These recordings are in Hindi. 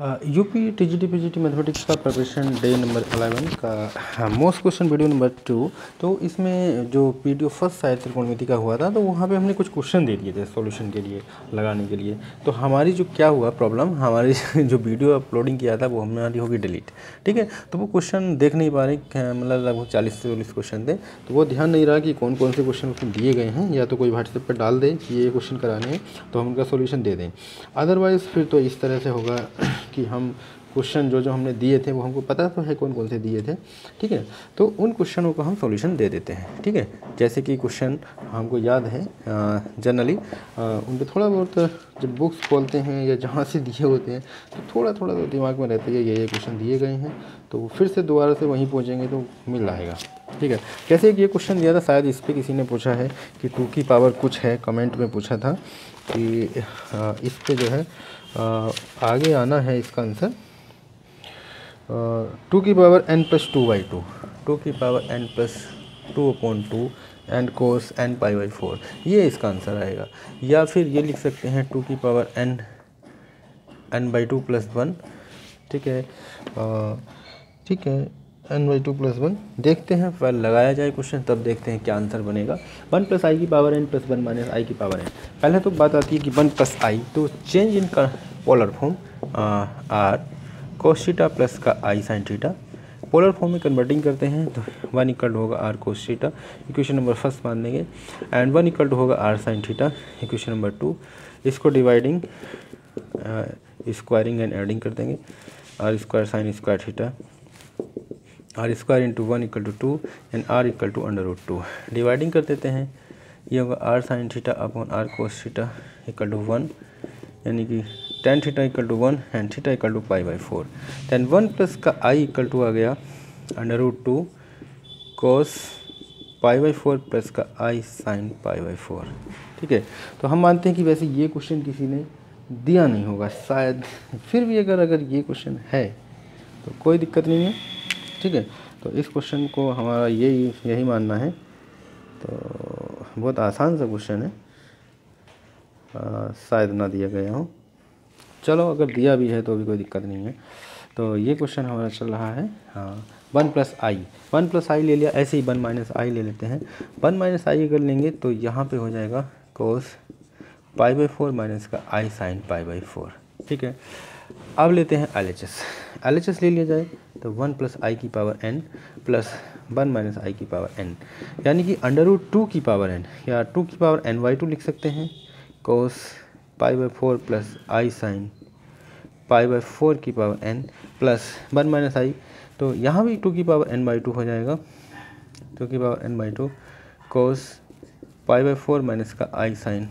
यूपी टीजीटी पीजीटी मैथमेटिक्स का प्रिपरेशन डे नंबर 11 का मोस्ट क्वेश्चन वीडियो नंबर 2। तो इसमें जो वीडियो फर्स्ट शायद त्रिकोणमिति का हुआ था, तो वहाँ पे हमने कुछ क्वेश्चन दे दिए थे सॉल्यूशन के लिए लगाने के लिए। तो हमारी जो क्या हुआ प्रॉब्लम, हमारी जो वीडियो अपलोडिंग किया था वो हमारी होगी डिलीट। ठीक है, तो वो क्वेश्चन देख नहीं पा रहे, मतलब लगभग 40 से 40 क्वेश्चन थे। तो वो ध्यान नहीं रहा कि कौन कौन से क्वेश्चन उसमें दिए गए हैं, या तो कोई व्हाट्सएप पर डाल दे कि ये क्वेश्चन कराने हैं तो हम उनका सोल्यूशन दे दें। अदरवाइज़ फिर तो इस तरह से होगा कि हम क्वेश्चन जो हमने दिए थे वो हमको पता तो है कौन कौन से दिए थे। ठीक है, तो उन क्वेश्चनों को हम सॉल्यूशन दे देते हैं। ठीक है, जैसे कि क्वेश्चन हमको याद है जनरली उन पर थोड़ा बहुत जब बुक्स खोलते हैं या जहाँ से दिए होते हैं तो थोड़ा थोड़ा तो दिमाग में रहता है ये क्वेश्चन दिए गए हैं, तो फिर से दोबारा से वहीं पहुँचेंगे तो मिल जाएगा। ठीक है, कैसे ये क्वेश्चन दिया था, शायद इस पर किसी ने पूछा है कि 2 की पावर कुछ है, कमेंट में पूछा था कि इस पे जो है आगे आना है इसका आंसर 2 की पावर n+2/2, 2 की power n+2/2 and cos n π/4, ये इसका आंसर आएगा। या फिर ये लिख सकते हैं 2 की पावर n/2 + 1। ठीक है, ठीक है, n/2 + 1 देखते हैं, पहले लगाया जाए क्वेश्चन तब देखते हैं क्या आंसर बनेगा। 1 + i की पावर n + 1 - i की पावर n। पहले तो बात आती है कि 1 + i, तो change in polar form r cos theta plus का i sin theta, polar form में कन्वर्टिंग करते हैं तो 1 = होगा r cos theta, equation number first मान लेंगे, एंड 1 = होगा r sin theta, equation number 2। इसको डिवाइडिंग स्क्वायरिंग एंड एडिंग कर देंगे, r² sin square theta, r² × 1 = 2 and r = √2। Dividing कर देते हैं, ये होगा r sin theta upon r cos theta = 1, यानी कि tan theta = 1 and theta = π/4। Then 1 plus का i = आ गया √2 cos π/4 प्लस का i sin π/4। ठीक है, तो हम मानते हैं कि वैसे ये क्वेश्चन किसी ने दिया नहीं होगा शायद, फिर भी अगर ये क्वेश्चन है तो कोई दिक्कत नहीं है। ठीक है, तो इस क्वेश्चन को हमारा यही मानना है। तो बहुत आसान सा क्वेश्चन है, शायद ना दिया गया हो, चलो अगर दिया भी है तो भी कोई दिक्कत नहीं है। तो ये क्वेश्चन हमारा चल रहा है 1 + i, 1 + i ले लिया, ऐसे ही 1 - i ले लेते हैं। 1 - i अगर लेंगे तो यहाँ पे हो जाएगा cos π/4 माइनस का i sin π/4। ठीक है, अब लेते हैं LHS ले लिया जाए तो 1 + i की पावर n प्लस 1 - i की पावर n, यानी कि √2 की पावर n या 2 की पावर n/2 लिख सकते हैं, cos π/4 प्लस i sin π/4 की पावर n प्लस 1 - i, तो यहाँ भी 2 की पावर n/2 हो जाएगा, 2 की पावर n/2 cos π/4 माइनस का i sin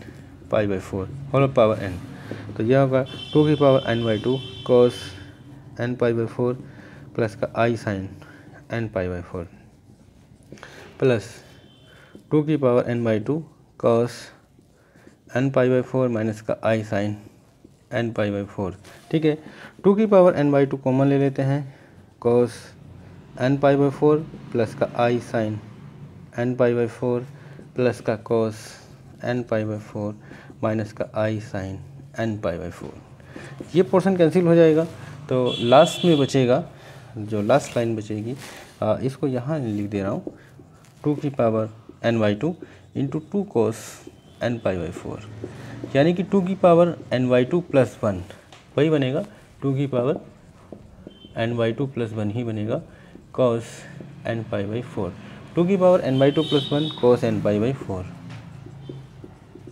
π/4 whole power n। तो यह होगा 2 की power n/2 cos n π/4 plus का i sin n π/4 प्लस 2 की power n/2 cos n π/4 minus का i sin n π/4। ठीक है, 2 की पावर n/2 कॉमन ले लेते हैं, cos n π/4 प्लस का i sin n π/4 प्लस का cos n π/4 माइनस का i sin n π/4। ये पोर्शन कैंसिल हो जाएगा, तो लास्ट में बचेगा, जो लास्ट लाइन बचेगी इसको यहाँ लिख दे रहा हूँ, 2 की पावर n/2 × 2 cos n π/4, यानी कि 2 की पावर n/2 + 1 वही बनेगा, 2 की पावर n/2 + 1 ही बनेगा cos n π/4, 2 की पावर n/2 + 1 cos n π/4।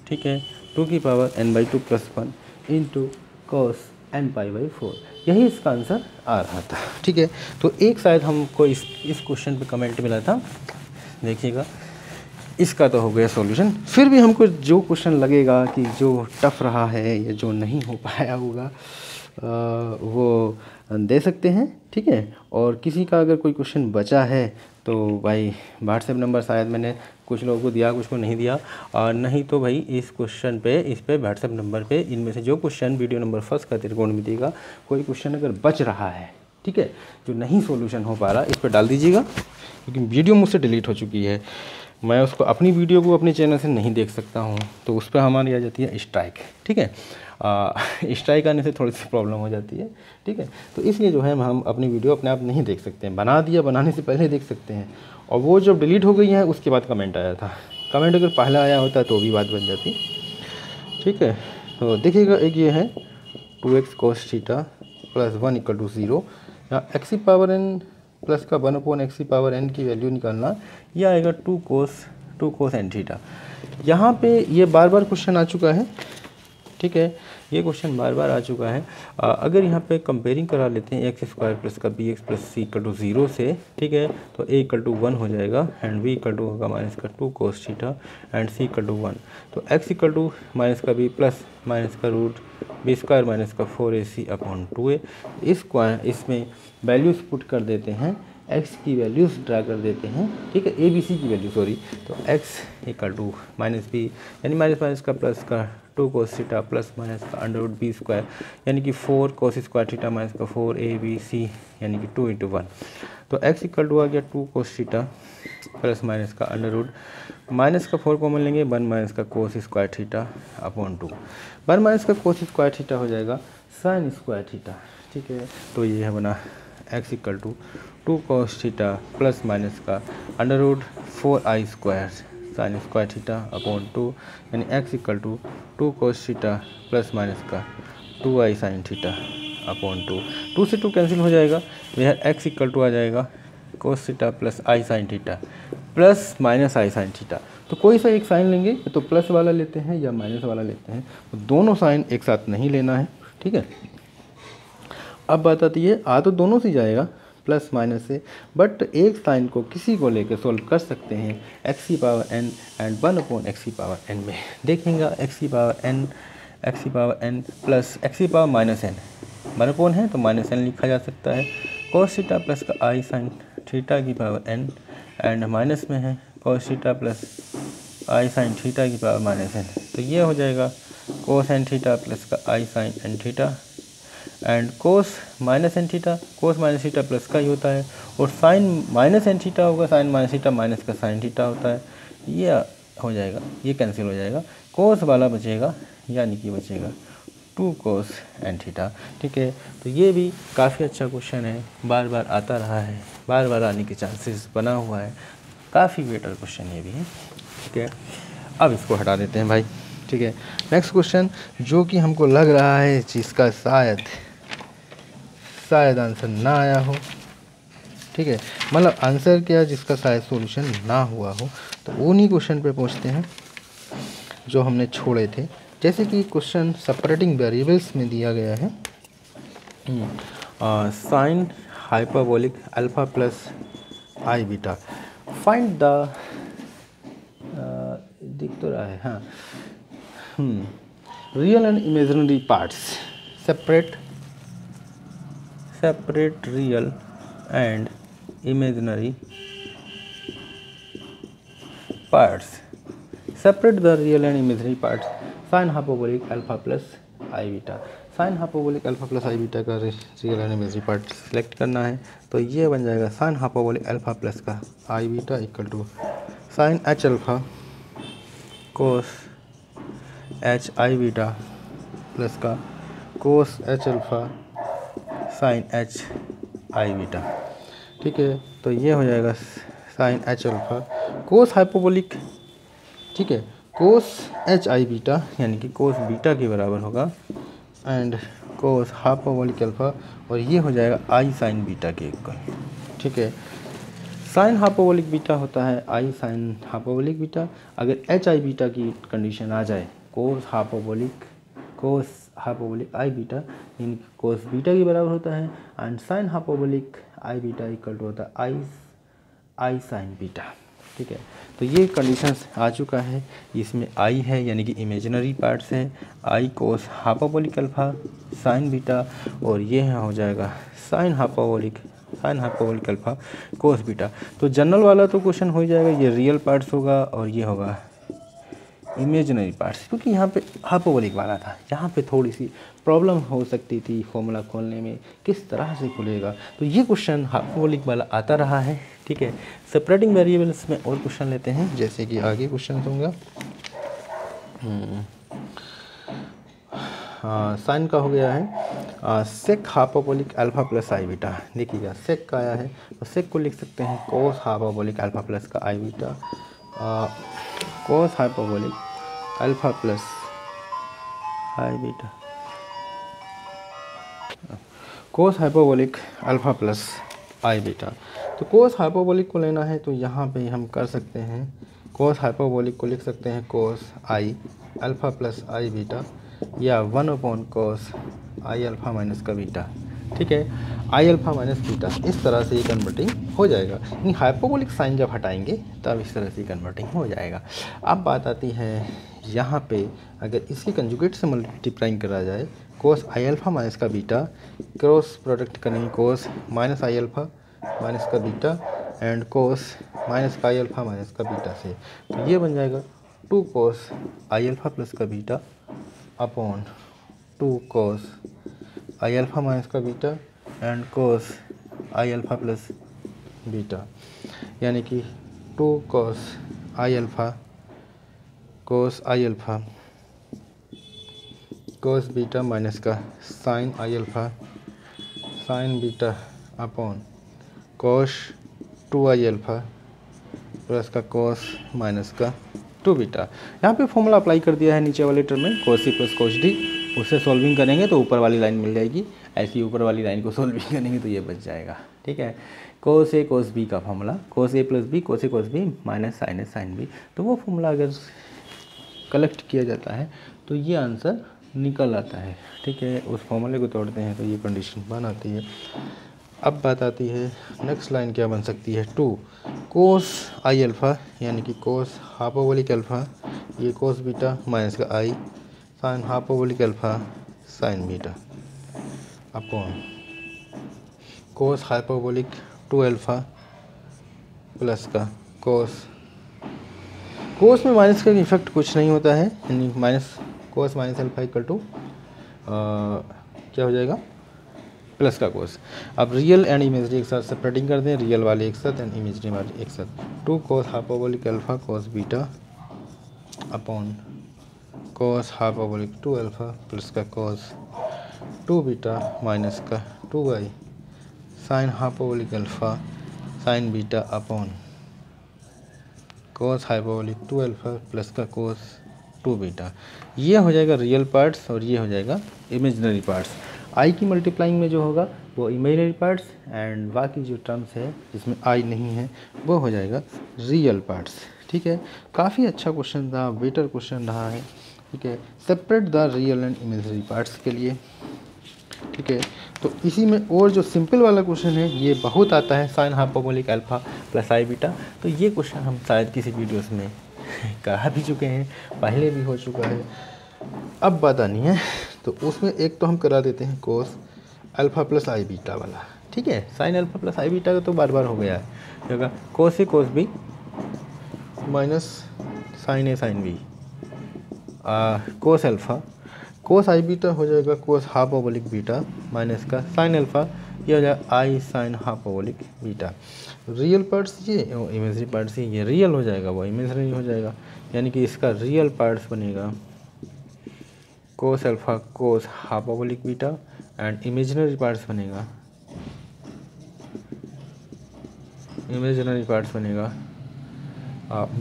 ठीक है, 2 की पावर n/2 + 1 × cos n π/4, यही इसका आंसर आ रहा था। ठीक है, तो एक शायद हमको इस क्वेश्चन पे कमेंट मिला था, देखिएगा, इसका तो हो गया सॉल्यूशन। फिर भी हमको जो क्वेश्चन लगेगा कि जो टफ रहा है या जो नहीं हो पाया होगा वो दे सकते हैं। ठीक है, और किसी का अगर कोई क्वेश्चन बचा है तो भाई व्हाट्सएप नंबर शायद मैंने कुछ लोगों को दिया, कुछ को नहीं दिया, और नहीं तो भाई इस क्वेश्चन पे, इस पे व्हाट्सएप नंबर पे इनमें से जो क्वेश्चन वीडियो नंबर फर्स्ट का त्रिकोणमिति का कोई क्वेश्चन अगर बच रहा है, ठीक है, जो नहीं सॉल्यूशन हो पा रहा, इस पर डाल दीजिएगा, क्योंकि वीडियो मुझसे डिलीट हो चुकी है, मैं उसको अपनी वीडियो को अपने चैनल से नहीं देख सकता हूँ, तो उस पर हमारी आ जाती है स्ट्राइक। ठीक है, स्ट्राइक आने से थोड़ी सी प्रॉब्लम हो जाती है, ठीक है। तो इसलिए जो है हम अपनी वीडियो अपने आप नहीं देख सकते हैं, बना दिया, बनाने से पहले देख सकते हैं। और वो जब डिलीट हो गई है उसके बाद कमेंट आया था, कमेंट अगर पहला आया होता तो भी बात बन जाती, ठीक है। तो देखिएगा, एक ये है 2x cos theta plus 1 equal to 0, या एक्स पावर n प्लस का 1/x की वैल्यू निकालना, यह आएगा 2 cos n थीटा। यहाँ पे ये बार बार क्वेश्चन आ चुका है, ठीक है, ये क्वेश्चन बार बार आ चुका है। अगर यहाँ पे कंपेयरिंग करा लेते हैं एक्स स्क्वायर प्लस का B X plus C equal to 0 से, ठीक है, तो ए इक्वल टू 1 हो जाएगा एंड बी इक्वल टू होगा माइनस का 2 cos theta and C equal to 1। तो एक्स इक्वल टू माइनस का बी प्लस माइनस का रूट बी स्क्वायर माइनस का 4ac अपॉन 2a। इसमें वैल्यूज़ पुट कर देते हैं, एक्स की वैल्यूज़ ड्रा कर देते हैं, ठीक है, ए बी सी की वैल्यू सॉरी। तो X equal to minus B यानी माइनस माइनस का प्लस का 2 cos थीटा प्लस माइनस का अंडर रूट बी स्क्वायर यानी कि 4 cos स्क्वायर थीटा माइनस का 4ab यानी कि 2 × 1। तो x इक्वल टू आ गया 2 cos थीटा प्लस माइनस का अंडर रूट माइनस का 4 कॉमन लेंगे 1 माइनस का cos square theta upon 2। 1 minus का cos स्क्वायर थीटा हो जाएगा sin स्क्वायर थीटा, ठीक है। तो ये है बना x equal to 2 cos theta plus minus का under root 4i square sine square theta upon 2 यानी x equal to 2 cos theta plus minus का 2i साइन थीटा अपॉन 2। 2 से 2 कैंसिल हो जाएगा, यह x इक्वल टू आ जाएगा cos theta plus i sign theta plus minus i sign theta. तो कोई सा एक साइन लेंगे, तो प्लस वाला लेते हैं या माइनस वाला लेते हैं, तो दोनों साइन एक साथ नहीं लेना है, ठीक है। अब बात आती है, आ तो दोनों से जाएगा प्लस माइनस से, बट एक साइन को किसी को लेकर सॉल्व कर सकते हैं एक्स की power n and 1 upon x की पावर n में। देखेंगे एक्स की पावर n प्लस एक्स की पावर माइनस n 1 अपॉन है तो माइनस n लिखा जा सकता है, cos थीटा प्लस का i साइन थीटा की पावर n एंड माइनस में है cos theta plus i sine theta की पावर माइनस n। तो ये हो जाएगा cos n थीटा प्लस का i sign n theta and cos minus N theta, cos minus theta plus का ही होता है, और साइन माइनस एन थीटा होगा, साइन माइनस थीटा माइनस का साइन थीटा होता है। ये हो जाएगा, ये कैंसिल हो जाएगा, cos वाला बचेगा यानी कि बचेगा 2 cos n थीटा, ठीक है। तो ये भी काफ़ी अच्छा क्वेश्चन है, बार बार आता रहा है, बार बार आने के चांसेस बना हुआ है, काफ़ी बेटर क्वेश्चन ये भी है, ठीक है। अब इसको हटा देते हैं भाई, ठीक है। नेक्स्ट क्वेश्चन जो कि हमको लग रहा है जिसका शायद आंसर ना आया हो, ठीक है, मतलब आंसर क्या जिसका शायद सॉल्यूशन ना हुआ हो, तो उन्हीं क्वेश्चन पे पहुंचते हैं जो हमने छोड़े थे। जैसे कि क्वेश्चन सेपरेटिंग वेरिएबल्स में दिया गया है, sine hyperbolic alpha plus i beta, find the दिख तो रहा है, हाँ, real and imaginary parts, separate real and imaginary parts, separate the real and imaginary parts, sine hyperbolic alpha plus i beta. Sine hyperbolic alpha plus i beta का real and imaginary part select करना है, तो ये बन जाएगा साइन हाइपरबोलिक अल्फा प्लस का i beta equal to sine h alpha cos h i beta plus का cos h alpha sine h i beta, ठीक है। तो ये हो जाएगा sine h alpha cos hyperbolic, ठीक है, कोस एच आई बीटा यानी कि कोस बीटा के बराबर होगा एंड कोस हाइपरबोलिक अल्फा, और ये हो जाएगा आई साइन बीटा के इक्वल, ठीक है। साइन हाइपरबोलिक बीटा होता है आई साइन हाइपरबोलिक बीटा, अगर एच आई बीटा की कंडीशन आ जाए कोस हाइपरबोलिक आई बीटा यानी कि कोस बीटा के बराबर होता है, and sine hyperbolic I beta equal to होता है आई साइन बीटा, ठीक है। तो ये कंडीशंस आ चुका है, इसमें आई है यानी कि इमेजिनरी पार्ट्स हैं, आई कोस हाइपरबोलिक अल्फा साइन बीटा, और ये हो जाएगा sign hyperbolic alpha cos beta. तो जनरल वाला तो क्वेश्चन हो जाएगा, ये रियल पार्ट्स होगा और ये होगा इमेजिनरी पार्ट्स, क्योंकि यहाँ पे हाइपरबोलिक वाला था, यहाँ पे थोड़ी सी प्रॉब्लम हो सकती थी फॉर्मूला खोलने में, किस तरह से खुलेगा। तो ये क्वेश्चन हाइपरबोलिक वाला आता रहा है, ठीक है। सेपरेटिंग वेरिएबल्स में और क्वेश्चन लेते हैं, जैसे कि आगे क्वेश्चन होगा साइन का हो गया है sec hyperbolic alpha plus i beta. देखिएगा सेक का आया है तो सेक को लिख सकते हैं कोस हाइपरबोलिक अल्फा प्लस का i beta, cos hyperbolic alpha plus i beta, cos hyperbolic alpha plus i beta. तो कोस हाइपरबोलिक को लेना है तो यहाँ पे हम कर सकते हैं, कोस हाइपरबोलिक को लिख सकते हैं cos i alpha plus i beta या 1 कोस आई अल्फा माइनस का बीटा। ठीक है, आई अल्फा माइनस बीटा, इस तरह से ये कन्वर्टिंग हो जाएगा। यानी हाइपरबोलिक साइन जब हटाएंगे तब इस तरह से कन्वर्टिंग हो जाएगा। अब बात आती है यहाँ पे अगर इसके कंजुगेट से मल्टीप्लाइंग करा जाए कोस आई अल्फा माइनस का बीटा, क्रॉस प्रोडक्ट करेंगे cos minus i alpha minus का बीटा एंड कोस माइनस का आई अल्फा माइनस का बीटा से, तो ये बन जाएगा 2 कोस आई अल्फा प्लस का beta upon 2 cos i alpha minus का beta and cos i alpha plus beta, यानी कि 2 cos i alpha cos i alpha cos beta minus का साइन आई अल्फा साइन बीटा अपॉन कोस 2 आई अल्फा प्लस का कोस माइनस का 2 बीटा। यहाँ पे फॉर्मूला अप्लाई कर दिया है नीचे वाले टर्म में कोस सी प्लस कोस डी, उससे सॉल्विंग करेंगे तो ऊपर वाली लाइन मिल जाएगी, ऐसी ऊपर वाली लाइन को सॉल्विंग करेंगे तो ये बच जाएगा। ठीक है, कोस ए कोस बी का formula cos A plus B cos A cos B minus sine A sine B, तो वो फॉर्मूला अगर कलेक्ट किया जाता है तो ये आंसर निकल आता है। ठीक है, उस फॉर्मूले को तोड़ते हैं तो ये कंडीशन बन आती है। अब बात आती है नेक्स्ट लाइन क्या बन सकती है, 2 कोस आई अल्फ़ा यानी कि कोस हाइपरबोलिक अल्फ़ा, ये कोस बीटा माइनस का i sine hyperbolic alpha sine beta upon cos hyperbolic 2 alpha plus का कोस में माइनस का इफेक्ट कुछ नहीं होता है, यानी minus cos minus alpha equal to क्या हो जाएगा प्लस का कोस। अब रियल एंड इमेजरी एक साथ सेपरेटिंग कर दें, रियल वाले एक साथ एंड इमेजरी वाले एक साथ, 2 cos hyperbolic alpha cos beta upon cos hyperbolic 2 alpha plus का कोस 2 बीटा माइनस का 2 i sine hyperbolic alpha sine beta upon cos hyperbolic 2 alpha plus का कोस 2 बीटा। ये हो जाएगा रियल पार्ट्स और ये हो जाएगा इमेजिनरी पार्ट्स। आई की मल्टीप्लाइंग में जो होगा वो इमेजिनरी पार्ट्स एंड बाकी जो टर्म्स है जिसमें आई नहीं है वो हो जाएगा रियल पार्ट्स। ठीक है, काफ़ी अच्छा क्वेश्चन था, बेटर क्वेश्चन रहा है। ठीक है, separate the real and imaginary parts के लिए। ठीक है, तो इसी में और जो सिंपल वाला क्वेश्चन है ये बहुत आता है, sine hyperbolic alpha plus i beta, तो ये क्वेश्चन हम शायद किसी वीडियोस में कहा भी चुके हैं, पहले भी हो चुका है। अब बात आनी है तो उसमें एक तो हम करा देते हैं cos alpha plus i beta वाला। ठीक है, sine alpha plus i beta का तो बार बार हो गया है, होगा cos A cos B minus sine A sine B cos alpha cos i beta हो जाएगा कोस हाइपरबोलिक बीटा माइनस का साइन अल्फ़ा, ये हो जाएगा i sine hyperbolic beta. Real parts ये और इमेजरी पार्ट्स ये रियल हो जाएगा वो इमेजरी हो जाएगा, यानी कि इसका रियल पार्ट्स बनेगा cos alpha cos hyperbolic beta and imaginary parts बनेगा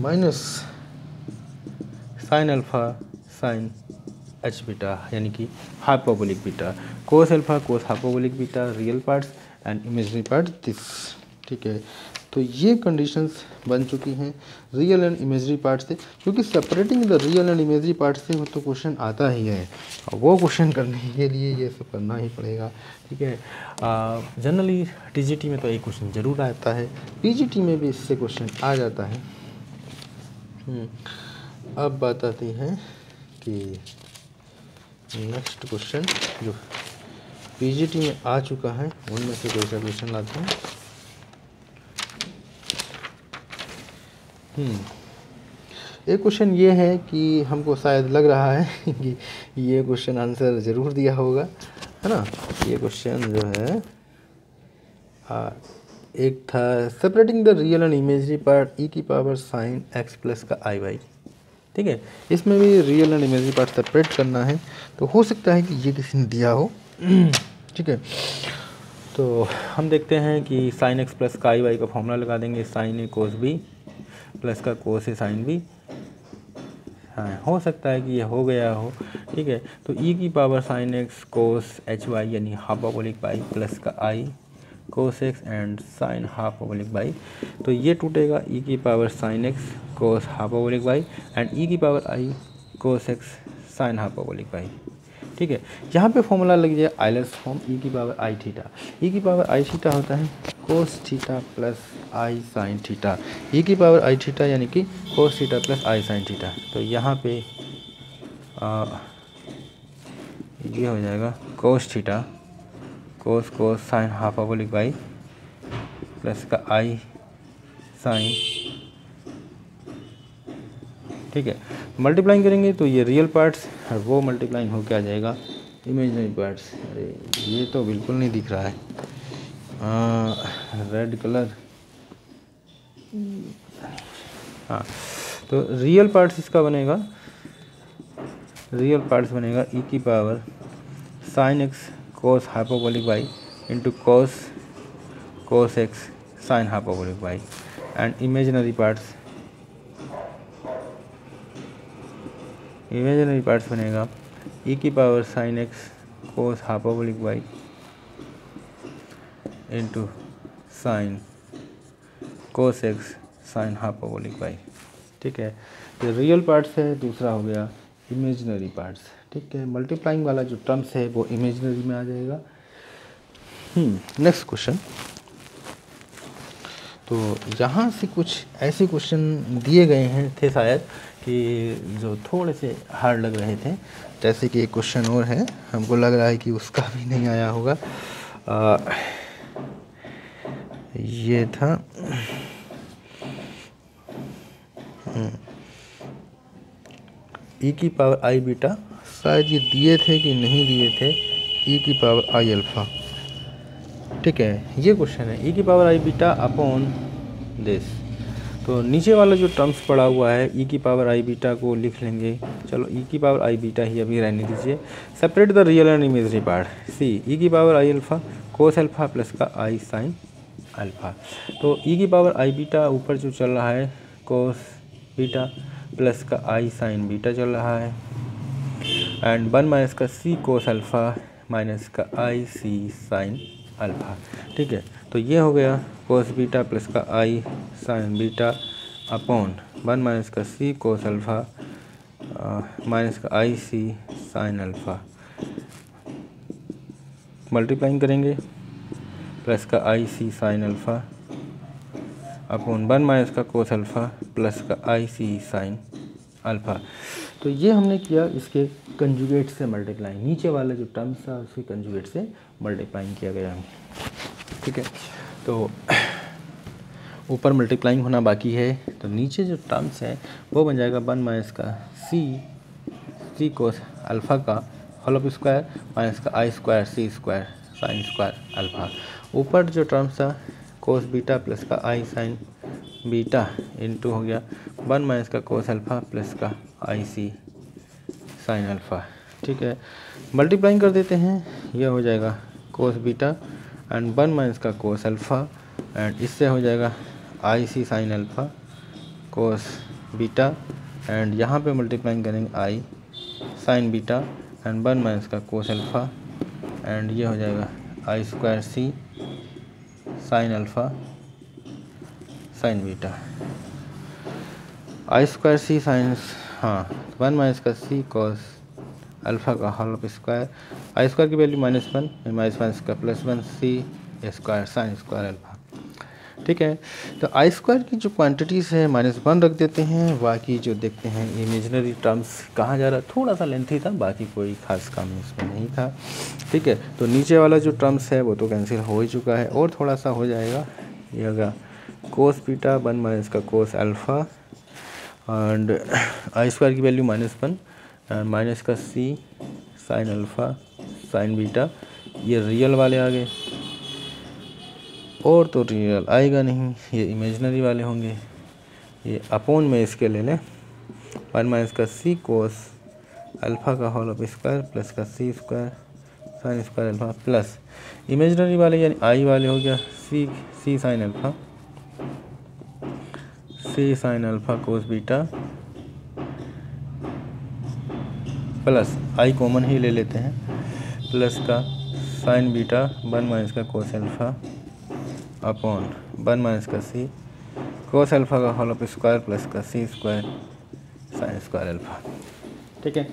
minus sine alpha sine h beta, यानी कि hyperbolic beta. Cos alpha cos hyperbolic beta real parts and imaginary parts this. ठीक है, तो ये कंडीशंस बन चुकी हैं रियल एंड इमेजरी पार्ट से, क्योंकि separating the real and imaginary part से वो तो क्वेश्चन आता ही है और वो क्वेश्चन करने के लिए ये सब करना ही पड़ेगा। ठीक है, जनरली टीजीटी में तो एक क्वेश्चन ज़रूर आता है, पीजीटी में भी इससे क्वेश्चन आ जाता है। अब बात आती है कि नेक्स्ट क्वेश्चन जो पीजीटी में आ चुका है उनमें से कोई सा क्वेश्चन लाते हैं। एक क्वेश्चन ये है कि हमको शायद लग रहा है कि ये क्वेश्चन आंसर ज़रूर दिया होगा, है ना। ये क्वेश्चन जो है एक था separating the real and imaginary part e की पावर साइन एक्स प्लस का आई वाई। ठीक है। इसमें भी real and imaginary part separate करना है, तो हो सकता है कि ये किसी ने दिया हो। ठीक है, तो हम देखते हैं कि साइन एक्स प्लस का आई वाई का फॉर्मूला लगा देंगे, sign A cos B plus का कोस ए साइन बी। हाँ, हो सकता है कि ये हो गया हो। ठीक है, तो ई की power sine x cos h y यानी हाफ पार्बोलिक पाई प्लस का i cos x and sine hyperbolic y, तो ये टूटेगा ई की power sine x cos hyperbolic y and e की power i cos x sine hyperbolic y. ठीक है, यहाँ पे फॉर्मूला लग जाए आइलर्स फॉर्म, ई की पावर आई थीटा। ई की पावर आई थीटा होता है cos theta plus i sine theta, e की पावर आई थीटा यानी कि cos theta plus i sine theta. तो यहाँ पे ये हो जाएगा cos theta cos cos sine hyperbolic y plus का आई साइन। ठीक है, मल्टीप्लाइंग करेंगे तो ये रियल पार्ट्स और वो मल्टीप्लाइंग हो क्या जाएगा इमेजिनरी पार्ट्स। अरे ये तो बिल्कुल नहीं दिख रहा है, रेड कलर। हाँ, तो रियल पार्ट्स इसका बनेगा, रियल पार्ट्स बनेगा ई की power sine x cos hyperbolic by into cos x sine hyperbolic by and imaginary parts बनेगा ई की power sine x cos hyperbolic by into sine cos x sine hyperbolic by. ठीक है, ये रियल पार्ट्स है, दूसरा हो गया इमेजिनरी पार्ट्स। ठीक है, मल्टीप्लाइंग वाला जो टर्म्स है वो इमेजिनरी में आ जाएगा। नेक्स्ट क्वेश्चन, तो यहाँ से कुछ ऐसे क्वेश्चन दिए गए हैं थे शायद कि जो थोड़े से हार्ड लग रहे थे, जैसे कि एक क्वेश्चन और है, हमको लग रहा है कि उसका भी नहीं आया होगा। ये था ई की पावर आई बीटा, शायद ये दिए थे कि नहीं दिए थे, ई की पावर आई अल्फ़ा। ठीक है, ये क्वेश्चन है ई की power I beta upon this. तो नीचे वाला जो टर्म्स पड़ा हुआ है ई की पावर आई बीटा को लिख लेंगे, चलो ई की पावर आई बीटा ही अभी रहने दीजिए। Separate the real and imaginary part. C e की power i alpha cos alpha plus का आई साइन अल्फ़ा। तो ई की पावर आई बीटा ऊपर जो चल रहा है कोस बीटा प्लस का आई साइन बीटा चल रहा है एंड 1 माइनस का सी कोस अल्फ़ा माइनस का आई सी साइन अल्फ़ा। ठीक है, तो ये हो गया कोस बीटा प्लस का i sine beta upon 1 minus का सी कोस अल्फ़ा माइनस का आई सी साइन अल्फ़ा। मल्टीप्लाइंग करेंगे प्लस का आई c sine alpha upon 1 minus का कोस अल्फ़ा प्लस का आई सी साइन अल्फ़ा। तो ये हमने किया इसके कंजुगेट से मल्टीप्लाइंग, नीचे वाला जो टर्म्स था उसके कंजुगेट से मल्टीप्लाइंग किया गया। ठीक है, तो ऊपर मल्टीप्लाइंग होना बाकी है, तो नीचे जो टर्म्स है वो बन जाएगा 1 माइनस का सी कोस अल्फ़ा का होल स्क्वायर माइनस का आई स्क्वायर सी स्क्वायर साइन स्क्वायर अल्फ़ा। ऊपर जो टर्म्स था कोस बीटा प्लस का आई साइन बीटा इंटू हो गया 1 माइनस का कोस अल्फ़ा प्लस का आई सी साइन अल्फ़ा। ठीक है, मल्टीप्लाइंग कर देते हैं, यह हो जाएगा कोस बीटा एंड 1 माइनस का कोस अल्फ़ा एंड इससे हो जाएगा i c sine alpha cos beta and यहाँ पे मल्टीप्लाइंग करेंगे i sine beta and 1 minus का कोस अल्फ़ा एंड ये हो जाएगा i square c sine alpha sine beta. I square c sine 1 minus का सी कॉस अल्फ़ा का होल स्क्वायर, आई स्क्वायर की वैल्यू -1 माइनस का +1 c square sine square alpha. ठीक है, तो आई स्क्वायर की जो क्वांटिटीज़ है -1 रख देते हैं, बाकी जो देखते हैं इमेजिनरी टर्म्स कहाँ जा रहा है, थोड़ा सा लेंथी था, बाकी कोई खास काम इसमें नहीं था। ठीक है, तो नीचे वाला जो टर्म्स है वो तो कैंसिल हो ही चुका है और थोड़ा सा हो जाएगा, ये होगा कोस बीटा 1 माइनस का cos alpha and I square की वैल्यू -1 एंड माइनस का सी साइन अल्फ़ा साइन बीटा, ये रियल वाले आ गए और तो रियल आएगा नहीं, ये इमेजिनरी वाले होंगे। ये अपोन में इसके ले लें 1 माइनस का सी कोस अल्फ़ा का होल ऑफ स्क्वायर प्लस का c square sine square alpha plus imaginary वाले यानी आई वाले हो गया c sine alpha cos beta plus i common ही ले लेते हैं प्लस का साइन बीटा 1 माइनस का कोस अल्फ़ा अपॉन 1 माइनस का सी कोस अल्फ़ा का होल ऑफ स्क्वायर प्लस का c square sine square alpha. ठीक है,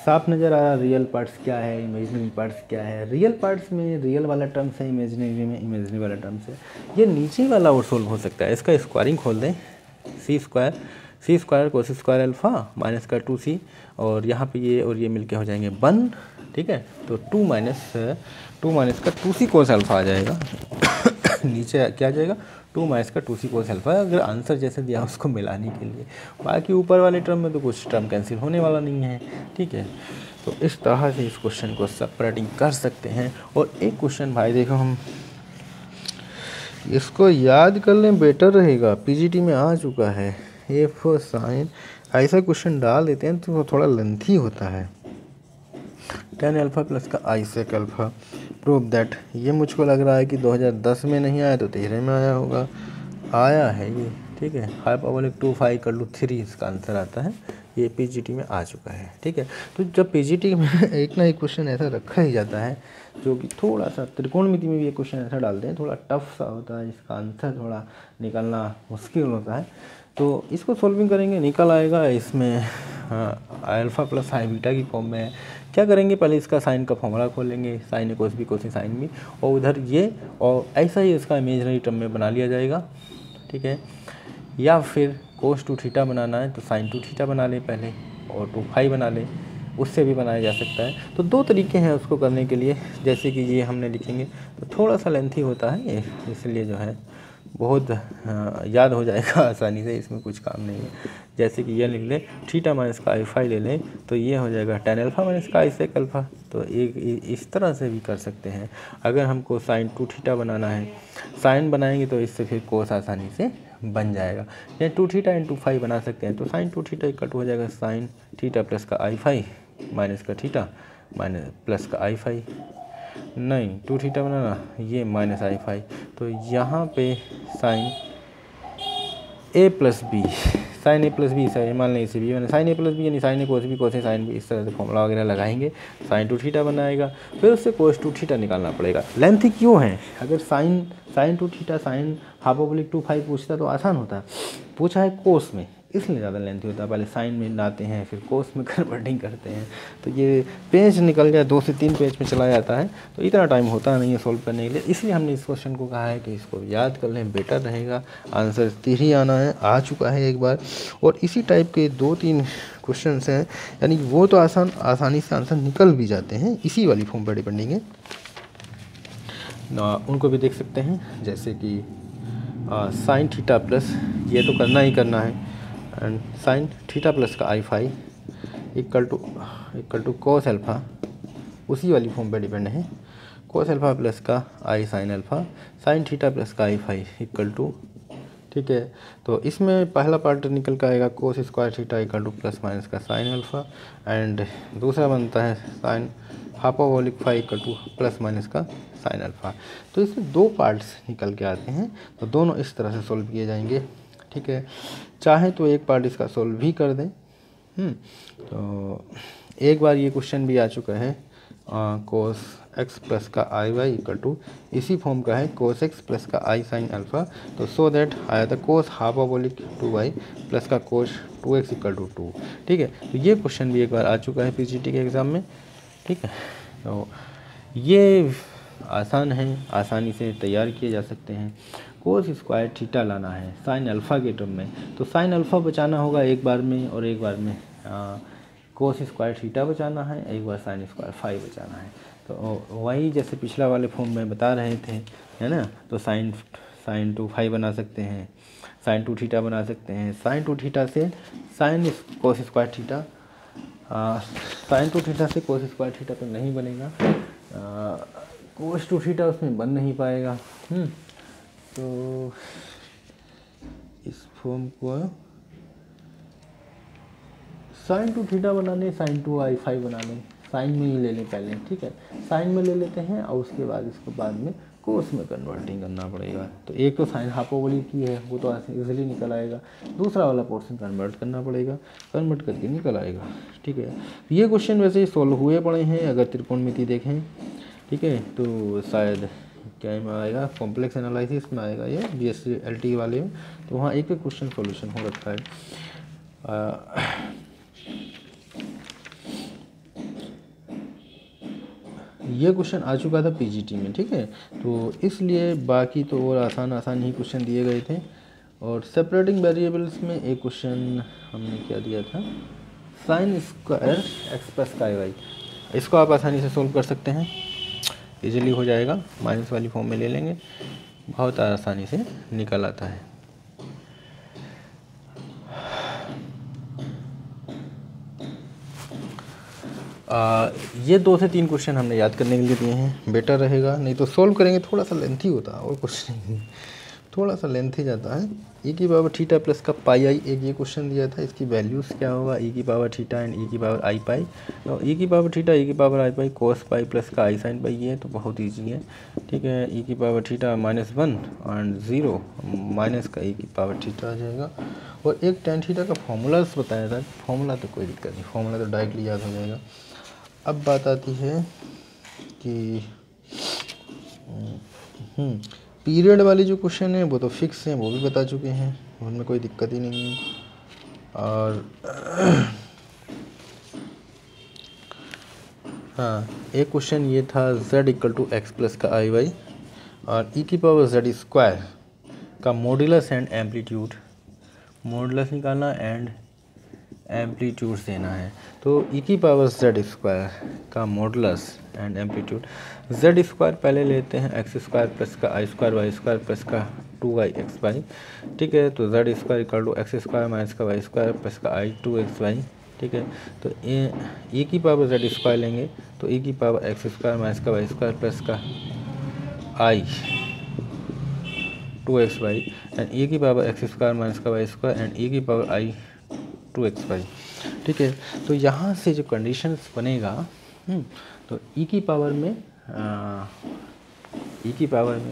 साफ नज़र आ रहा रियल पार्ट्स क्या है, इमेजिनरी पार्ट्स क्या है। रियल पार्ट्स में रियल वाला टर्म्स है, इमेजिनरी में इमेजिनरी वाला टर्म्स है। ये नीचे वाला और सोल्व हो सकता है। इसका स्क्वायरिंग खोल दें, c square cos square alpha minus का 2c और यहाँ पे ये और ये मिलके हो जाएंगे 1। ठीक है, तो 2 माइनस का 2c कोस अल्फ़ा आ जाएगा नीचे क्या आ जाएगा 2 माइनस का 2c कोस अल्फ़ा। अगर आंसर जैसे दिया उसको मिलाने के लिए, बाकी ऊपर वाले टर्म में तो कुछ टर्म कैंसिल होने वाला नहीं है। ठीक है, तो इस तरह से इस क्वेश्चन को सेपरेटिंग कर सकते हैं। और एक क्वेश्चन भाई देखो, हम इसको याद कर लें बेटर रहेगा, पीजीटी में आ चुका है। एफ साइन ऐसा क्वेश्चन डाल देते हैं तो थोड़ा लेंथी होता है। tan अल्फ़ा प्लस का आई सेक अल्फ़ा प्रूव दैट, ये मुझको लग रहा है कि 2010 में नहीं आया तो 13 में आया होगा, आया है ये। ठीक है, हाइपरबोलिक 2 कर लूँ 3 इसका आंसर आता है। ये पीजीटी में आ चुका है। ठीक है, तो जब पीजीटी में एक ना एक क्वेश्चन ऐसा रखा ही जाता है जो कि थोड़ा सा त्रिकोणमिति में भी एक क्वेश्चन ऐसा डालते हैं, थोड़ा टफ सा होता है, इसका आंसर थोड़ा निकलना मुश्किल होता है, तो इसको सॉल्विंग करेंगे निकल आएगा। इसमें अल्फ़ा प्लस आई बीटा की फॉर्म में है। क्या करेंगे, पहले इसका साइन का फॉर्मूला खोलेंगे, sine A cos B cos sine B, और उधर ये और ऐसा ही इसका इमेजनरी टर्म में बना लिया जाएगा। ठीक है, या फिर कोस 2 थीटा बनाना है तो साइन 2 थीटा बना ले पहले और 2 फाई बना ले, उससे भी बनाया जा सकता है। तो 2 तरीके हैं उसको करने के लिए। जैसे कि ये हमने लिखेंगे तो थोड़ा सा लेंथी होता है ये, इसलिए जो है बहुत याद हो जाएगा आसानी से, इसमें कुछ काम नहीं है। जैसे कि ये लिख ले थीटा माइनस का आई फाई ले लें तो ये हो जाएगा tan अल्फ़ा माइनस का आई सेक अल्फ़ा। तो एक इस तरह से भी कर सकते हैं। अगर हमको साइन 2 थीटा बनाना है, साइन बनाएंगे तो इससे फिर कोस आसानी से बन जाएगा। या 2 थीटा इंटू फाई बना सकते हैं, तो साइन 2 थीटा इक्वल हो जाएगा साइन थीटा प्लस का आई फाई माइनस का थीटा माइनस प्लस का आई फाई। नहीं 2 थीटा बनाना, ये माइनस आई फाई, तो यहाँ पे sine A plus B, sine A plus B, sir मान लें इसे बी मैंने साइन ए प्लस बी यानी sine A cos B cos sine B, इस तरह से फॉर्मूला वगैरह लगाएंगे। साइन 2 थीटा बनाएगा, फिर उससे कोस 2 थीटा निकालना पड़ेगा। लेंथ क्यों है, अगर sine 2 theta sine hyperbolic 2 phi पूछता तो आसान होता, पूछा है कोस में इसलिए ज़्यादा लेंथी होता है। पहले साइन में लाते हैं फिर कोस में कन्वर्टिंग करते हैं, तो ये पेज निकल गया 2 से 3 पेज में चला जाता है, तो इतना टाइम होता नहीं है सॉल्व करने के लिए। इसलिए हमने इस क्वेश्चन को कहा है कि इसको याद कर लें, बेटर रहेगा। आंसर 3 ही आना है, आ चुका है एक बार। और इसी टाइप के 2-3 क्वेश्चन हैं, यानी वो तो आसानी से आंसर निकल भी जाते हैं, इसी वाली फॉर्म पर डिपेंडिंग है, उनको भी देख सकते हैं। जैसे कि साइन थीटा प्लस, ये तो करना ही करना है, एंड साइन थीटा प्लस का i phi equal to cos alpha, उसी वाली फॉर्म पे डिपेंड है। कोस अल्फ़ा प्लस का i sine alpha sine theta plus का आई फाई इक्वल टू, ठीक है। तो इसमें पहला पार्ट निकल कर आएगा cos square theta equal to plus minus का साइन अल्फ़ा, एंड दूसरा बनता है sine hyperbolic phi equal to plus minus का साइन अल्फ़ा। तो इसमें 2 पार्ट्स निकल के आते हैं, तो दोनों इस तरह से सोल्व किए जाएंगे। ठीक है, चाहे तो एक पार्ट इसका सोल्व भी कर दें। तो एक बार ये क्वेश्चन भी आ चुका है, कोस एक्स प्लस का आई वाई इक्वल टू इसी फॉर्म का है कोस एक्स प्लस का आई साइन अल्फ़ा। तो सो दैट आया था कोस हाइपरबोलिक 2y प्लस का कोस 2x इक्वल टू 2। ठीक है, तो ये क्वेश्चन भी एक बार आ चुका है पीजीटी के एग्ज़ाम में। ठीक है, तो ये आसान है, आसानी से तैयार किए जा सकते हैं। कोस स्क्वायर थीटा लाना है साइन अल्फ़ा के टर्म में, तो साइन अल्फ़ा बचाना होगा एक बार में, और एक बार में कोस स्क्वायर थीटा बचाना है, एक बार साइन स्क्वायर फाई बचाना है। तो वही जैसे पिछला वाले फॉर्म में बता रहे थे, है ना, तो साइन 2 फाई बना सकते हैं, साइन 2 थीटा बना सकते हैं। साइन 2 थीटा से sine cos square theta, sine 2 theta से कोस स्क्वायर थीटा तो नहीं बनेगा, कोस 2 थीटा उसमें बन नहीं पाएगा। तो इस फॉर्म को साइन टू थीटा बनाने, साइन टू आई फाई बनाने, साइन में ही ले लें पहले, ठीक है, साइन में ले लेते हैं और उसके बाद इसको बाद में कोस में कन्वर्टिंग करना पड़ेगा। तो एक तो साइन हाइपरबोलिक की है वो तो इजीली निकल आएगा, दूसरा वाला पोर्शन कन्वर्ट करना पड़ेगा, कन्वर्ट करके निकल आएगा, ठीक है। ये क्वेश्चन वैसे ही सॉल्व हुए पड़े हैं अगर त्रिकोणमिति देखें, ठीक है, तो शायद क्या में आएगा, कॉम्प्लेक्स एनालिसिस में आएगा ये BSc वाले में, तो वहाँ एक एक क्वेश्चन सॉल्यूशन हो रखा है। ये क्वेश्चन आ चुका था PGT में, ठीक है, तो इसलिए बाकी तो और आसान ही क्वेश्चन दिए गए थे। और सेपरेटिंग वेरिएबल्स में एक क्वेश्चन हमने क्या दिया था, साइन स्क्वायर एक्स प्लस का वाई, इसको आप आसानी से सोल्व कर सकते हैं, इजीली हो जाएगा, माइनस वाली फॉर्म में ले लेंगे, बहुत आसानी से निकल आता है। ये 2 से 3 क्वेश्चन हमने याद करने के लिए दिए हैं, बेटर रहेगा, नहीं तो सोल्व करेंगे थोड़ा सा लेंथी होता है और कुछ नहीं, थोड़ा सा लेंथी जाता है। e की पावर थीटा प्लस का पाई आई, एक ये क्वेश्चन दिया था, इसकी वैल्यूज़ क्या होगा, e की पावर थीटा एंड e की पावर आई पाई, तो e की पावर थीटा e की पावर आई पाई कोस पाई प्लस का आई साइन पाई, ये तो बहुत ईजी है, ठीक है। e की पावर थीटा -1 एंड 0 माइनस का e की पावर थीटा आ जाएगा। और एक टेन थीटा का फॉर्मूलाज बताया था, फॉर्मूला तो कोई दिक्कत नहीं, फॉर्मूला तो डायरेक्टली याद हो जाएगा। अब बात आती है कि पीरियड वाली जो क्वेश्चन है वो तो फिक्स हैं, वो भी बता चुके हैं, उनमें कोई दिक्कत ही नहीं है। और हाँ, एक क्वेश्चन ये था z = x प्लस का आई वाई और e की पावर z स्क्वायर का मॉड्यूलस एंड एम्पलीट्यूड, मॉड्यूलस निकालना एंड एम्पलीट्यूड देना है। तो e की पावर z स्क्वायर का modulus and amplitude, z square पहले लेते हैं एक्स स्क्वायर प्लस का आई स्क्वायर वाई स्क्वायर प्लस का 2yx/, ठीक है। तो z square = x square minus का वाई स्क्वायर प्लस का आई 2x/, ठीक है। तो e की पावर z स्क्वायर लेंगे तो e की पावर एक्स स्क्वायर माइनस का वाई स्क्वायर प्लस का आई 2x/, एंड e की पावर एक्स स्क्वायर माइनस का वाई स्क्वायर एंड e की पावर आई 2x/, ठीक है। तो यहाँ से जो कंडीशंस बनेगा, तो e की पावर में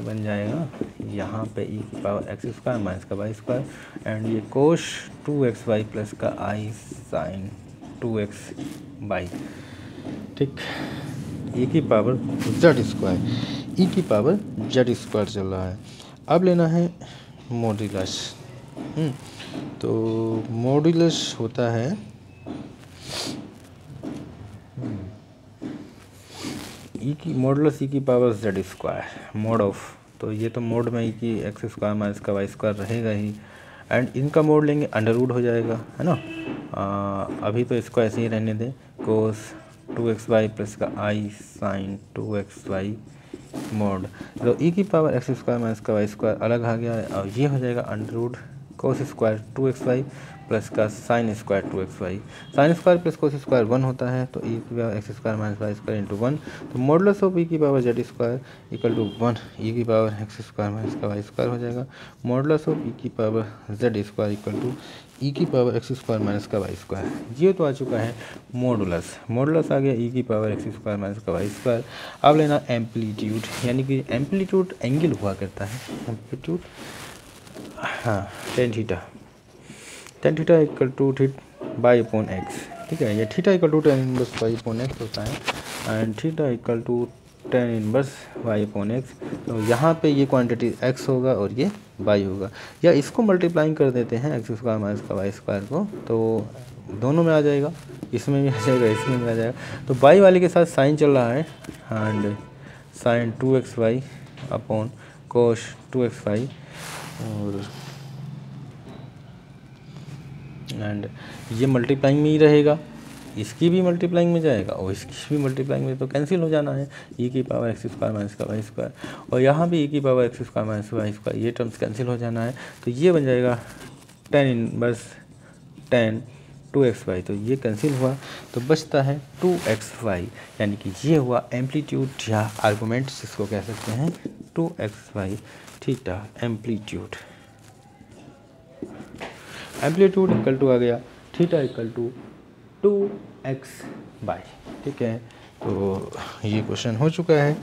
बन जाएगा यहाँ पे e की पावर एक्स स्क्वायर माइनस का वाई स्क्वायर एंड ये कोश 2xy प्लस का आई साइन 2x/, ठीक। e की पावर z स्क्वायर चल रहा है। अब लेना है मॉड्यूलस, तो मॉड्यूलस होता है मॉडुलस e की power z square mode of, तो ये तो मोड में e की एक्स स्क्वायर माइनस का वाई स्क्वायर रहेगा ही, एंड इनका मोड लेंगे अंडररूट हो जाएगा, है ना। अभी तो इसको ऐसे ही रहने दें, कोस 2xy प्लस का आई साइन 2xy मोड, तो e की पावर एक्स स्क्वायर माइनस का वाई स्क्वायर अलग आ गया है और ये हो जाएगा under root cos square 2xy plus का sine square 2xy, sine square plus cos square 1 होता है, तो e की power x square minus Y square into 1, तो मॉडुलस ऑफ e की पावर z स्क्वायर = 1 e की पावर एक्स स्क्वायर माइनस का वाई स्क्वायर हो जाएगा, मॉडुलस ऑफ e की पावर z स्क्वायर = e की पावर एक्स स्क्वायर माइनस का वाई स्क्वायर। ये तो आ चुका है मॉडुलस आ गया e की पावर एक्स स्क्वायर माइनस का वाई स्क्वायर। अब लेना एम्पलीट्यूड, यानी कि एम्पलीट्यूड एंगल हुआ करता है, एम्पलीट्यूड हाँ टेन थीटा = y/x, ठीक है। ये थीटा = tan इनवर्स y/x होता है and theta = tan inverse y/x, तो यहाँ पे ये क्वांटिटी x होगा और ये y होगा, या इसको मल्टीप्लाइंग कर देते हैं एक्स स्क्वायर माइनस का वाई स्क्वायर को, तो दोनों में आ जाएगा, इसमें भी आ जाएगा, इसमें भी आ जाएगा। तो y वाले के साथ साइन चल रहा है एंड साइन 2xy अपॉन कोश 2xy, और एंड ये मल्टीप्लाइंग में ही रहेगा, इसकी भी मल्टीप्लाइंग में जाएगा और इसकी भी मल्टीप्लाइंग में, तो कैंसिल हो जाना है e की पावर एक्स स्क्वायर माइनस का वाई स्क्वायर, और यहाँ भी e की power x square minus Y square, ये टर्म्स कैंसिल हो जाना है, तो ये बन जाएगा tan इनवर्स tan 2xy, तो ये कैंसिल हुआ, तो बचता है 2xy, यानी कि ये हुआ एम्पलीट्यूड या आर्गूमेंट जिसको कह सकते हैं 2xy theta amplitude equal to आ गया थीटा = 2x/, ठीक है। तो ये क्वेश्चन हो चुका है।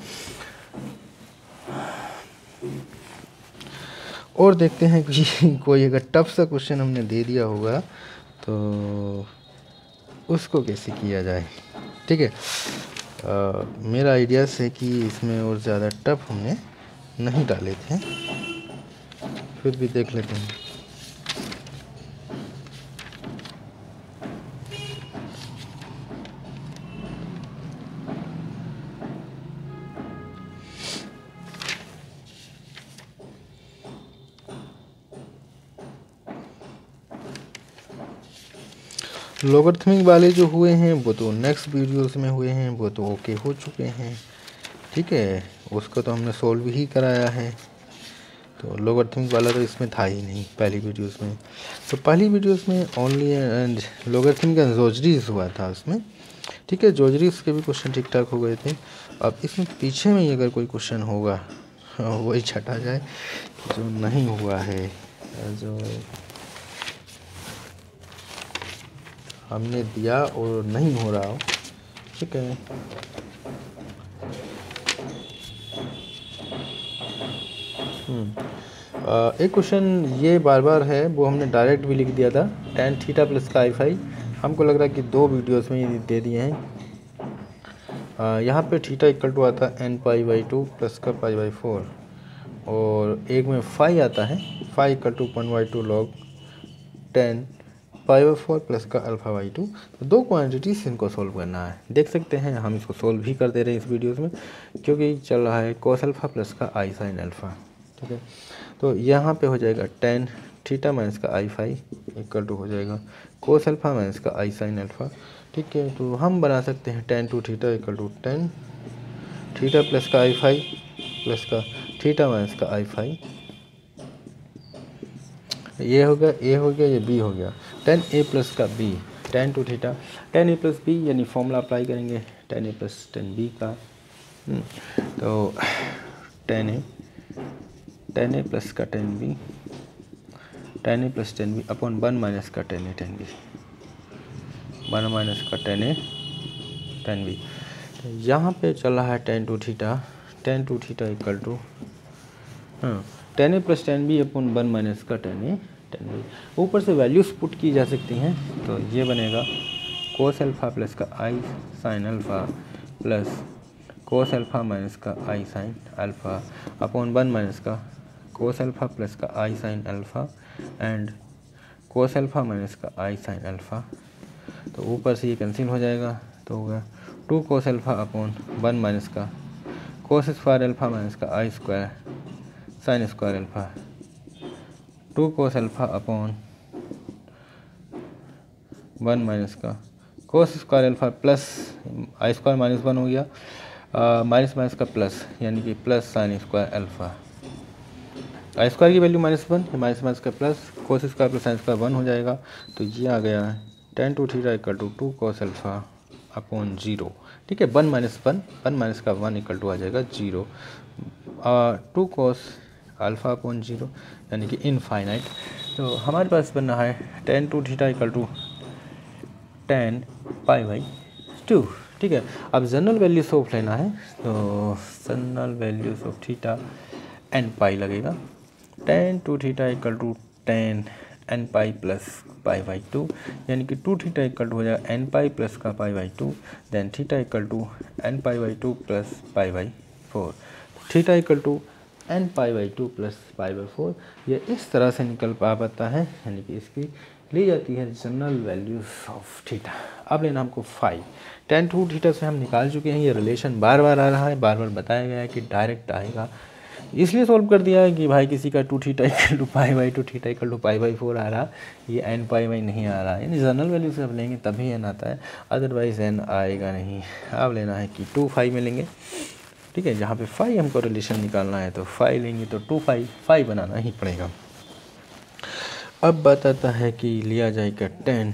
और देखते हैं कि कोई अगर टफ सा क्वेश्चन हमने दे दिया होगा तो उसको कैसे किया जाए, ठीक है। मेरा आइडियाज़ है कि इसमें और ज़्यादा टफ हमने नहीं डाले थे, फिर भी देख लेते हैं। लॉगरिथमिक वाले जो हुए हैं वो तो नेक्स्ट वीडियोस में हुए हैं, वो तो ओके हो चुके हैं, ठीक है। उसको तो हमने सॉल्व ही कराया है। तो लॉगरिथमिक वाला तो इसमें था ही नहीं पहली वीडियोस में। तो पहली वीडियोस में ओनली एंड लॉगरिथमिक एंड जोजरीज हुआ था उसमें, ठीक है। जोजरीज के भी क्वेश्चन ठीक ठाक हो गए थे। अब इसमें पीछे में ही अगर कोई क्वेश्चन होगा वही छटा जाए जो नहीं हुआ है, जो हमने दिया और नहीं हो रहा हो, ठीक है। एक क्वेश्चन ये बार बार है, वो हमने डायरेक्ट भी लिख दिया था, tan थीटा प्लस का i5। हमको लग रहा है कि 2 वीडियोस में ये दे दिए हैं। यहाँ पे थीटा इक्वल टू आता है n π/2 प्लस का π/4, और एक में फाई आता है, phi equal to 1/2 log tan π/4 plus का α/2। तो 2 क्वांटिटीज इनको सोल्व करना है। देख सकते हैं हम इसको सोल्व भी कर दे रहे हैं इस वीडियोस में, क्योंकि चल रहा है cos अल्फ़ा प्लस का i sin अल्फ़ा, ठीक है। तो यहाँ पे हो जाएगा tan थीटा माइनस का i5 इक्वल टू हो जाएगा cos अल्फ़ा माइनस का i sin अल्फ़ा, ठीक है। तो हम बना सकते हैं tan 2 theta equal to tan theta plus का i5 प्लस का थीटा माइनस का i5। ये हो गया, ए हो गया, ये बी हो गया, tan a प्लस का b, tan 2 theta, tan a plus b यानी फॉर्मूला अप्लाई करेंगे tan a plus tan b का। तो tan a प्लस का tan b, tan a plus tan b upon 1 minus का tan a tan b, 1 minus का tan a tan b। तो यहाँ पे चल रहा है tan 2 theta equal to tan a plus tan b upon 1 minus का tan a tan b। ऊपर से वैल्यूज पुट की जा सकती हैं, तो ये बनेगा cos अल्फ़ा प्लस का i sin alpha plus cos alpha minus का i sin alpha upon 1 minus का cos अल्फ़ा प्लस का i sin alpha and cos alpha minus का i sin अल्फ़ा। तो ऊपर से ये कैंसिल हो जाएगा, तो होगा 2 cos अल्फ़ा अपॉन 1 माइनस का cos स्क्वायर अल्फ़ा माइनस का i square sin square alpha, 2 cos alpha upon 1 minus का cos square alpha plus i square minus 1 हो गया, माइनस माइनस का प्लस यानी कि plus sin square alpha. i square की वैल्यू -1, माइनस माइनस का plus cos square plus sin square 1 हो जाएगा। तो ये आ गया tan 2 theta equal to 2 cos alpha upon 0, ठीक है। 1 माइनस 1 माइनस का 1 इक्वल टू आ जाएगा 0, 2 cos अल्फ़ा अपॉन 0 यानी कि इनफाइनाइट। तो हमारे पास बन रहा है tan 2 theta equal to tan π/2, ठीक है। अब जनरल वैल्यूज ऑफ लेना है, तो general values of theta n pi लगेगा। tan 2 theta equal to tan n पाई प्लस π/2 यानी कि 2 थीटा इक्वल टू हो जाएगा n पाई प्लस का π/2, then theta equal to n π/2 plus π/4, theta equal to n π/2 plus π/4। ये इस तरह से निकल पाता है, यानी कि इसकी ली जाती है जनरल वैल्यूज ऑफ थीटा। अब लेना हमको फाई, tan 2 थीटा से हम निकाल चुके हैं। ये रिलेशन बार बार आ रहा है, बार बार बताया गया है कि डायरेक्ट आएगा, इसलिए सॉल्व कर दिया है कि भाई किसी का 2 theta equal to π/2 theta equal to π/4 आ रहा, ये n पाई नहीं आ रहा, यानी जनरल वैल्यू से अब लेंगे तभी n आता है, अदरवाइज n आएगा नहीं। अब लेना है कि 2 फाई में लेंगे, ठीक है। जहाँ पे फाई हमको रिलेशन निकालना है तो फाई लेंगे, तो 2 फाई बनाना ही पड़ेगा। अब बात आता है कि लिया जाएगा tan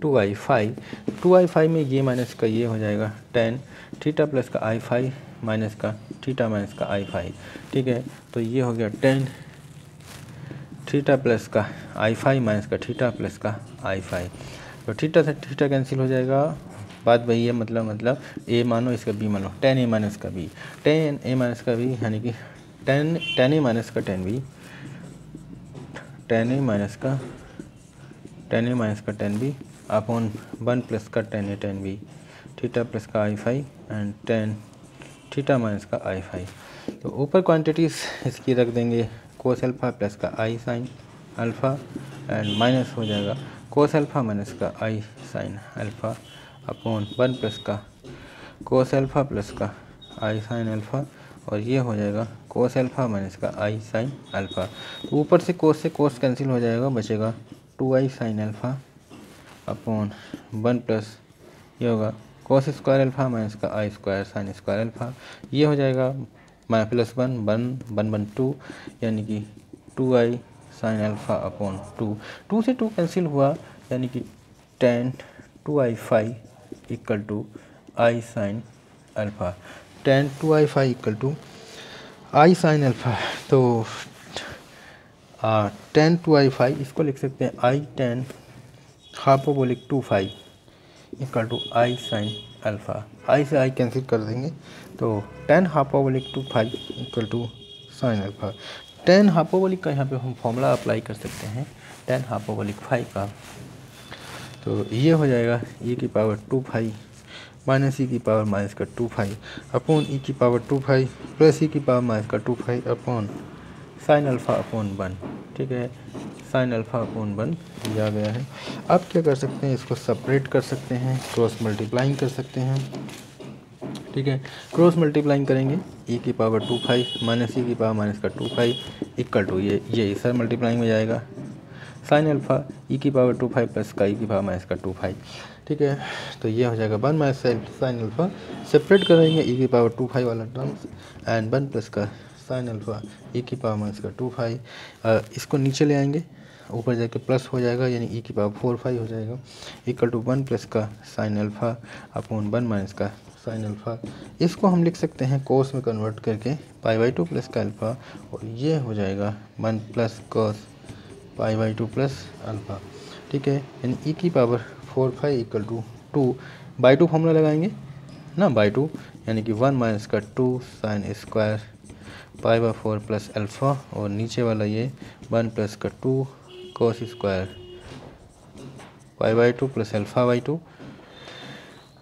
2i5 में ये माइनस का ये हो जाएगा tan थीटा प्लस का i5 माइनस का थीटा माइनस का i5, ठीक है। तो ये हो गया tan थीटा प्लस का i5 माइनस का थीटा प्लस का i5। तो थीटा से थीटा कैंसिल हो जाएगा, बात वही है, मतलब ए मानो इसका बी मानो, टेन ए माइनस का बी, टेन ए माइनस का बी यानी कि टेन ए माइनस का tan B, tan A minus का टेन बी अपॉन 1 प्लस का tan A tan B, theta plus का i phi and tan theta minus का आई फाई। तो ऊपर क्वांटिटीज़ इसकी रख देंगे, कोस अल्फ़ा प्लस का i sine alpha and minus हो जाएगा कोस अल्फ़ा माइनस का i sine alpha upon 1 plus का कोस अल्फ़ा प्लस का आई साइन अल्फ़ा, और ये हो जाएगा कोस अल्फ़ा माइनस का आई साइन अल्फ़ा। ऊपर से कोस कैंसिल हो जाएगा, बचेगा 2i sign alpha upon 1 plus ये होगा कोस स्क्वायर अल्फ़ा माइनस का आई स्क्वायर साइन स्क्वायर अल्फ़ा, ये हो जाएगा प्लस 1 2 यानी कि 2i साइन अल्फ़ा अपॉन 2 से 2 कैंसिल हुआ यानी कि tan 2i phi equal to i sine alpha, tan 2i phi equal to i sine alpha. तो टेन 2i फाई इसको लिख सकते हैं i tan hyperbolic 2 phi equal to i sine alpha, i से आई कैंसिल कर देंगे तो tan hyperbolic 2 phi equal to sine alpha. Tan hyperbolic का यहाँ पे हम फॉर्मूला अप्लाई कर सकते हैं टेन हाइपरबोलिक 5 का, तो ये हो जाएगा e की पावर 2 फाई माइनस e की पावर माइनस का 2 फाई अपॉन e की पावर 2 फाई प्लस e की पावर माइनस का 2 phi upon sine alpha upon 1, ठीक है, साइन अल्फ़ा अपॉन 1 दिया गया है। अब क्या कर सकते हैं, इसको सेपरेट कर सकते हैं, क्रॉस मल्टीप्लाइंग कर सकते हैं, ठीक है, क्रॉस मल्टीप्लाइंग करेंगे e की पावर 2 फाई माइनस e की पावर माइनस का 2 फाई इक्वल टू ये सर मल्टीप्लाइंग में जाएगा साइन अल्फ़ा e की पावर 2 फाई प्लस का e की पावर माइनस का 2 फाई, ठीक है, तो ये हो जाएगा 1 माइनस साइन अल्फ़ा, सेपरेट करेंगे e की पावर 2 फाई वाला टर्म्स एंड 1 प्लस का साइन अल्फ़ा e की पावर माइनस का 2 फाई, इसको नीचे ले आएंगे, ऊपर जाके प्लस हो जाएगा यानी e की पावर 4 फाई हो जाएगा इक्वल टू 1 प्लस का साइन अल्फ़ा अपॉन 1 माइनस का साइन अल्फ़ा। इसको हम लिख सकते हैं कोस में कन्वर्ट करके पाई बाई 2 प्लस का अल्फ़ा, और ये हो जाएगा 1 प्लस cos pi by 2 plus alpha, ठीक है, यानी e की power 4 phi equal to 2 by 2 formula लगाएंगे ना, बाई 2 यानी कि 1 माइनस का 2 sine square pi by 4 plus alpha, और नीचे वाला ये 1 प्लस का 2 cos square pi by 2 plus alpha by 2,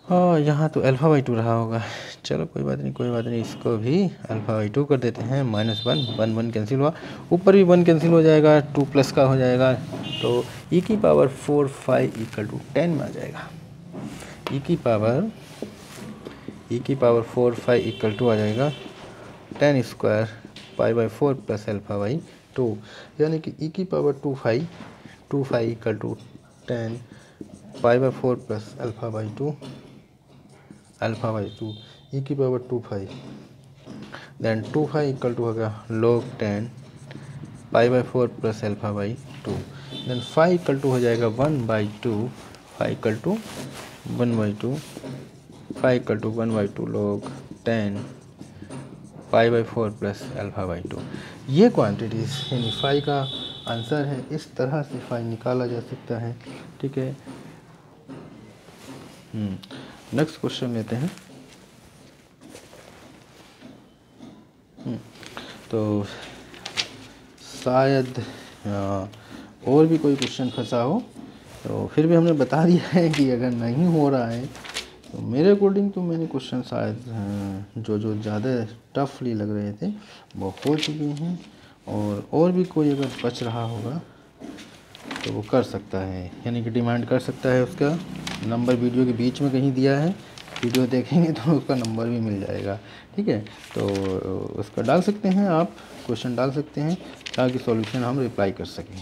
और यहाँ तो अल्फ़ा बाई 2 रहा होगा, चलो कोई बात नहीं, इसको भी अल्फ़ा बाई 2 कर देते हैं, माइनस 1 कैंसिल हुआ, ऊपर भी 1 कैंसिल हो जाएगा, 2 प्लस का हो जाएगा, तो e की पावर 4 फाई इक्वल टू 10 में आ जाएगा, e की पावर 4 फाई इक्वल टू आ जाएगा 10 square pi by 4 plus alpha by 2, यानी कि e की power 2 phi equal to 10 pi by 4 plus alpha by 2 e की power 2 phi, then 2 phi equal to होगा log 10 pi by 4 plus alpha by 2, then phi equal to हो जाएगा 1 by 2, phi equal to 1 by 2, phi equal to 1 by 2 log 10 pi by 4 plus alpha by 2। ये क्वांटिटीज़ यानी फाई का आंसर है, इस तरह से फाई निकाला जा सकता है, ठीक है। नेक्स्ट क्वेश्चन लेते हैं। तो शायद और भी कोई क्वेश्चन फंसा हो, तो फिर भी हमने बता दिया है कि अगर नहीं हो रहा है तो मेरे अकॉर्डिंग तो मैंने क्वेश्चन शायद जो ज़्यादा टफली लग रहे थे वो हो चुके हैं, और भी कोई अगर बच रहा होगा तो वो कर सकता है, यानी कि डिमांड कर सकता है। उसका नंबर वीडियो के बीच में कहीं दिया है, वीडियो देखेंगे तो उसका नंबर भी मिल जाएगा, ठीक है। तो उसका डाल सकते हैं, आप क्वेश्चन डाल सकते हैं ताकि सॉल्यूशन हम रिप्लाई कर सकें,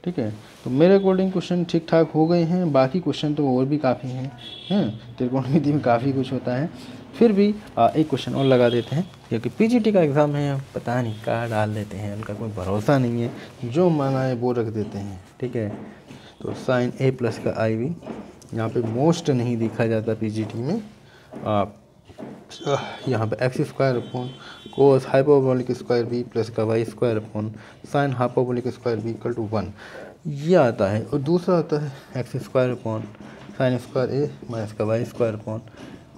ठीक है। तो मेरे अकॉर्डिंग क्वेश्चन ठीक ठाक हो गए हैं, बाकी क्वेश्चन तो और भी काफ़ी हैं, त्रिकोणमिति में काफ़ी कुछ होता है, फिर भी एक क्वेश्चन और लगा देते हैं क्योंकि पीजीटी का एग्ज़ाम है, पता नहीं कहाँ डाल देते हैं, उनका कोई भरोसा नहीं है, जो माना है वो रख देते हैं, ठीक है। तो साइन ए प्लस का आई वी यहाँ पे मोस्ट नहीं देखा जाता पीजीटी में, यहाँ पे x square upon cos hyperbolic square B plus का Y square upon sine hyperbolic square B equal to 1। ये आता है, और दूसरा आता है x square upon sine square A minus का Y square upon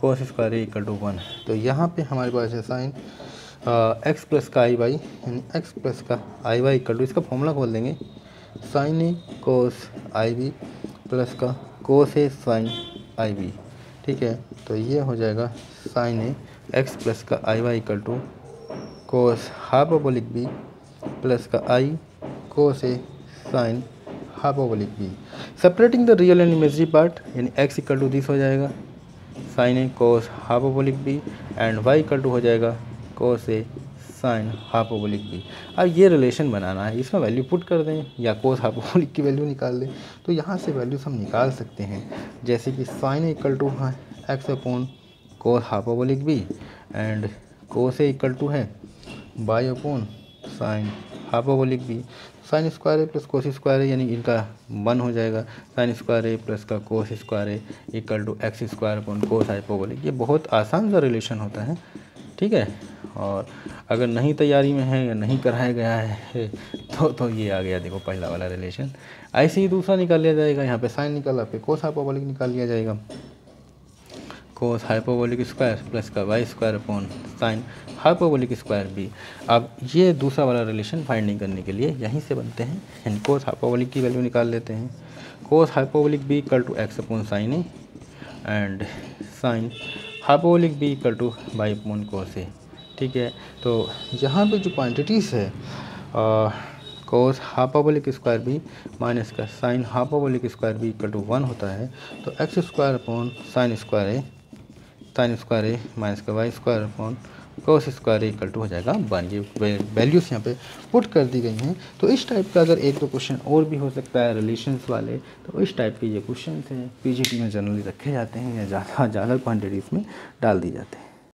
cos square A equal to 1। तो यहाँ पे हमारे पास है साइन एक्स प्लस का आई वाई, यानी एक्स प्लस का आई वाई इक्वल टू, इसका फॉर्मूला खोल देंगे, sign A cos I B plus का कोस ए साइन आई बी। ठीक है, तो ये हो जाएगा साइन ए एक्स प्लस का i y equal to cos hyperbolic B plus का i cos A sine hyperbolic B. Separating the real and imaginary part, यानी एक्स इक्वल टू दिस हो जाएगा sine A cos hyperbolic B and y equal to हो जाएगा cos A sine hyperbolic B. अब ये रिलेशन बनाना है, इसमें वैल्यू पुट कर दें या कोस हाइपरबोलिक की वैल्यू निकाल दें। तो यहाँ से वैल्यूज हम निकाल सकते हैं, जैसे कि साइन ए इक्वल टू है x upon cos hyperbolic B and cos A equal to है y upon sine hyperbolic B. Sine square A plus cos square A, यानी इनका 1 हो जाएगा, साइन स्क्वायर ए प्लस का cos square A equal to X square upon cos hyperbolic. ये बहुत आसान सा रिलेशन होता है। ठीक है, और अगर नहीं तैयारी में है या नहीं कराया गया है तो ये आ गया, देखो पहला वाला रिलेशन। ऐसे ही दूसरा निकाल लिया जाएगा, यहाँ पे साइन निकाला, पे कोस हाइपरबोलिक निकाल लिया जाएगा, कोस हाइपरबोलिक स्क्वायर प्लस का Y square upon sine hyperbolic square B. अब ये दूसरा वाला रिलेशन फाइंडिंग करने के लिए यहीं से बनते हैं, यानी कोस हाइपरबोलिक की वैल्यू निकाल लेते हैं, cos hyperbolic B equal to X upon sine A and sine hyperbolic B equal to Y upon cos A. ठीक है, तो यहाँ पे जो क्वांटिटीज़ है cos hyperbolic square B minus का sine hyperbolic square B equal to 1 होता है, तो X square upon sine square A minus का Y square upon cos square A equal to हो जाएगा 1। ये वैल्यूज़ यहाँ पे पुट कर दी गई हैं। तो इस टाइप का अगर एक दो क्वेश्चन और भी हो सकता है रिलेशंस वाले, तो इस टाइप के ये क्वेश्चन हैं पीजीटी में जनरली रखे जाते हैं या ज़्यादा क्वान्टिटीज़ में डाल दिए जाते हैं।